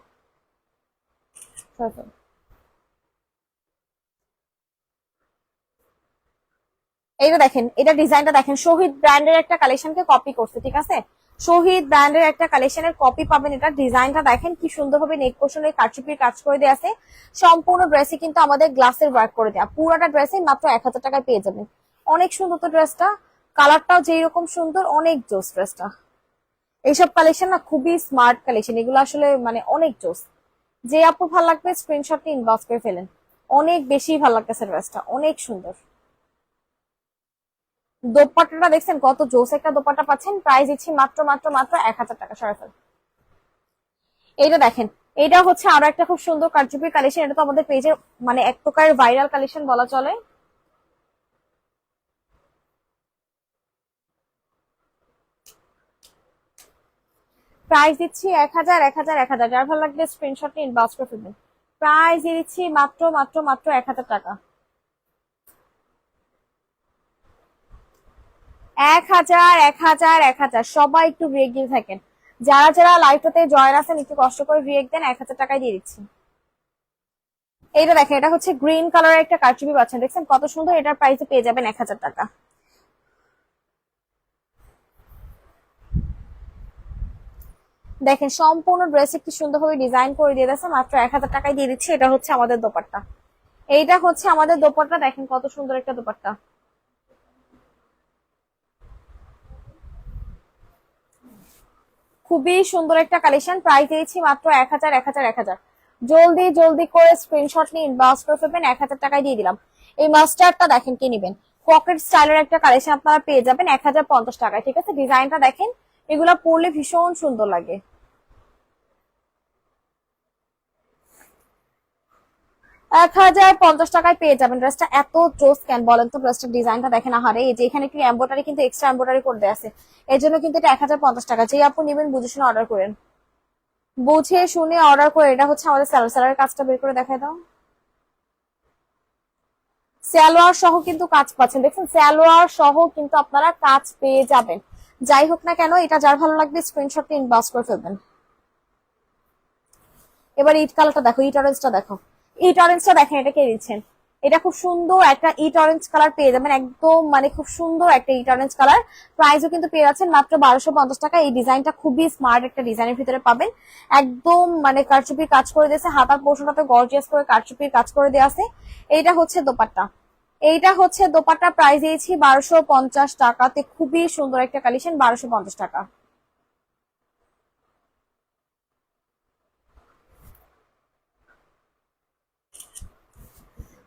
এইটা দেখেন, এটা ডিজাইনটা দেখেন, শহীদ ব্র্যান্ডের একটা কালেকশনকে কপি করছে, ঠিক আছে? শহীদ ব্র্যান্ডের একটা কালেকশনের কপি পাবেন। এটা ডিজাইনটা দেখেন কি সুন্দরভাবে নেক পোর্শনে কারচুপির কাজ করে দেওয়া আছে। সম্পূর্ণ ড্রেসে কিন্তু আমাদের গ্লাসের ওয়ার্ক করে দেওয়া। পুরোটা ড্রেসে মাত্র 1000 টাকায় পেয়ে যাবেন। অনেক সুন্দর তো ড্রেসটা, কালারটাও যেই রকম সুন্দর, অনেক জোস ড্রেসটা। এইসব কালেকশন না খুবই স্মার্ট কালেকশন, এগুলো আসলে মানে অনেক জোস। যে আপু ভালো লাগবে স্ক্রিনশট নিয়ে ইনবক্স করে ফেলেন। অনেক বেশি ভালো লাগতেছে ড্রেসটা, অনেক সুন্দর। দোপাট্টাটা দেখছেন কত জোস একটা দোপাট্টা পাচ্ছেন। প্রাইস দিচ্ছি মাত্র মাত্র মাত্র 1000 টাকা। সরাসরি এইটা দেখেন, এটা হচ্ছে আরো একটা খুব সুন্দর কারচুপির কালেকশন। এটা তো আমাদের পেজের মানে এক প্রকার ভাইরাল কালেকশন বলা চলে। প্রাইস দিচ্ছি 1000, 1000, 1000। যার ভালো লাগবে স্ক্রিনশট নিয়ে ইনবক্স করে ফেলবেন। প্রাইস দিয়ে দিচ্ছি মাত্র মাত্র মাত্র 1000 টাকা। 1000, 1000, 1000। সবাই একটু রিয়েক্ট দিয়ে থাকেন। যারা যারা লাইভটাতে জয়েন আছেন একটু কষ্ট করে রিয়েক্ট দেন। 1000 টাকায় দিয়ে দিচ্ছি। এইটা দেখেন, এটা হচ্ছে গ্রিন কালারের একটা কারচুপি পাচ্ছেন, দেখছেন কত সুন্দর। এটার প্রাইসে পেয়ে যাবেন 1000 টাকা। দেখেন সম্পূর্ণ ড্রেস কি সুন্দরভাবে ডিজাইন করে দিয়ে দিয়েছে, মাত্র 1000 টাকায় দিয়ে দিচ্ছি। এটা হচ্ছে আমাদের দোপাট্টা। এইটা হচ্ছে আমাদের দোপাট্টা, দেখেন কত সুন্দর একটা দোপাট্টা। খুবই সুন্দর একটা কালেকশন। প্রাইস দিয়েছি মাত্র 1000, 1000, 1000। জলদি জলদি করে স্ক্রিনশট নিয়ে ইনবক্স করে ফেলবেন। 1000 টাকায় দিয়ে দিলাম। এই মাস্টারটা দেখেন কি নিবেন, পকেট স্টাইলের একটা কালেকশন আপনারা পেয়ে যাবেন 1050 টাকায়, ঠিক আছে? ডিজাইনটা দেখেন, এগুলা পরলে ভীষণ সুন্দর লাগে। 1050 টাকায় পেয়ে যাবেন ড্রেসটা। এত জোস কেন বলেন তো? ড্রেসটার ডিজাইনটা দেখেন, আহারে এই যে এখানে একটু এমব্রয়ডারি কিন্তু এক্সট্রা এমব্রয়ডারি করে দেওয়া আছে। এই জন্য কিন্তু এটা 1050 টাকা। যেই আপু নেবেন বুঝে শুনে অর্ডার করেন, বুঝে শুনে অর্ডার করে। এটা হচ্ছে আমাদের স্যালোয়ারের কাজটা বের করে দেখাই দাও। সালোয়ার সহ কিন্তু কাজ পাচ্ছেন, দেখছেন? সালোয়ার সহ কিন্তু আপনারা কাজ পেয়ে যাবেন। যাই হোক না কেন, এটা যার ভালো লাগবে স্ক্রিনশট ইনবক্স করে ফেলবেন। এবার ইট কালারটা দেখো, ইট অরেঞ্জটা দেখো। ইট অরেঞ্জটা দেখেন, এটা কে দিচ্ছেন? এটা খুব সুন্দর একটা ইট অরেঞ্জ কালার পেয়ে যাবেন, একদম মানে খুব সুন্দর একটা ইট অরেঞ্জ কালার। প্রাইসও কিন্তু পেয়ে যাচ্ছেন মাত্র 1250 টাকা। এই ডিজাইনটা খুবই স্মার্ট একটা ডিজাইনের ভিতরে পাবেন। একদম মানে কারচুপির কাজ করে দিয়েছে, হাতার পোর্শনটাতে গর্জিয়াস করে কারচুপির কাজ করে দেওয়া আছে। এইটা হচ্ছে দোপাট্টা। এইটা হচ্ছে দোপাট্টা। প্রাইস দিয়েছি 1250 টাকাতে। খুবই সুন্দর একটা কালেকশন, 1250 টাকা।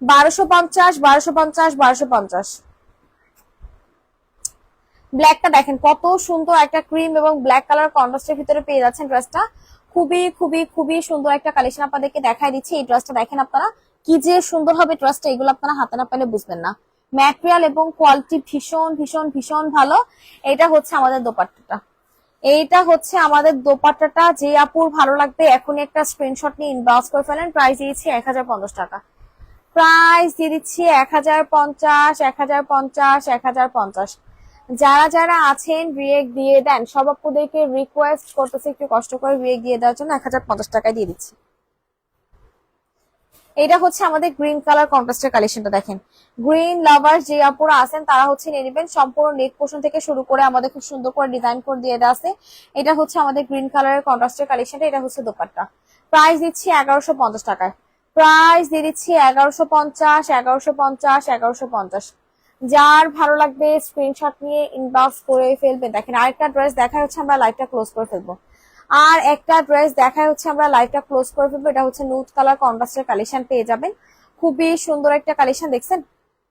1250, 1250, 1250। ব্ল্যাকটা দেখেন কত সুন্দর একটা ক্রিম এবং ব্ল্যাক কালার কন্ট্রাস্টের ভিতরে পেয়ে যাচ্ছেন ড্রেসটা। খুবই খুবই খুবই সুন্দর একটা কালেকশন আপনাদেরকে দেখাই দিচ্ছি। এই ড্রেসটা দেখেন আপনারা, কি যে সুন্দর হবে ড্রেসটা, এগুলো আপনারা হাতে না পেলে বুঝবেন না। ম্যাটেরিয়াল এবং কোয়ালিটি ভীষণ ভীষণ ভীষণ ভালো। এটা হচ্ছে আমাদের দোপাট্টাটা। এইটা হচ্ছে আমাদের দোপাট্টাটা। যে আপুর ভালো লাগবে এখনই একটা স্ক্রিনশট নিয়ে ইনবক্স করে ফেলেন। প্রাইস দিয়েছি 1050 টাকা। প্রাইস দিয়ে দিচ্ছি 1050, 1050, 1050। যারা যারা আছেন রিয়েক্ট দিয়ে দেন। সব আপুদেরকে রিকোয়েস্ট করতেছি একটু কষ্ট করে রিয়েক্ট দিয়ে দেওয়ার জন্য। 1050 টাকায় দিয়ে দিচ্ছি। এটা হচ্ছে আমাদের গ্রিন কালার কন্ট্রাস্টের কালেকশনটা দেখেন। গ্রিন লাভার যে আপুরা আছেন তারা হচ্ছে নিয়ে নেবেন। সম্পূর্ণ নেক পোর্শন থেকে শুরু করে আমাদের খুব সুন্দর করে ডিজাইন করে দিয়ে দেওয়া আছে। এটা হচ্ছে আমাদের গ্রিন কালারের কন্ট্রাস্টের কালেকশনটা। এটা হচ্ছে দোপাট্টা। প্রাইস দিচ্ছি 1150 টাকায়। প্রাইস দিয়ে দিচ্ছি 1150, 1150, 1150। যার ভালো লাগবে স্ক্রিনশট নিয়ে ইনবক্স করে ফেলবেন। দেখেন আরেকটা ড্রেস দেখা হচ্ছে, আমরা লাইভটা ক্লোজ করে ফেলবো। আর একটা ড্রেস দেখা হচ্ছে, আমরা লাইভটা ক্লোজ করে ফেলবো। এটা হচ্ছে নুড কালার কন্ট্রাস্টের কালেকশন পেয়ে যাবেন। খুবই সুন্দর একটা কালেকশন, দেখছেন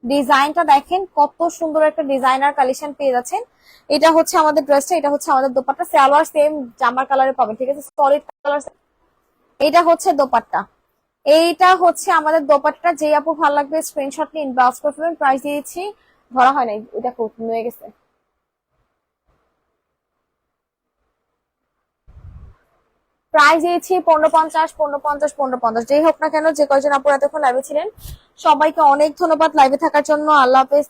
ডিজাইনটা দেখেন কত সুন্দর একটা ডিজাইনার কালেকশন পেয়ে যাচ্ছেন। এটা হচ্ছে আমাদের ড্রেসটা, এটা হচ্ছে আমাদের দোপাট্টা। সালোয়ার সেম জামার কালারে পাবেন, ঠিক আছে? Solid colour. এটা হচ্ছে দোপাট্টা। এইটা হচ্ছে আমাদের দোপাট্টা। যে আপু ভালো লাগবে স্ক্রিনশট নিয়ে ইনবক্স করে ফেলবেন। প্রাইস দিয়েছি, ধরা হয় নাই, এটা খুব হয়ে গেছে। প্রাইস দিয়েছি 1550 1550 1550, যেই হোক না কেন, যে কয়জন আপুরা এতক্ষণ লাইভে ছিলেন সবাইকে অনেক ধন্যবাদ লাইভে থাকার জন্য। আল্লাহ হাফেজ।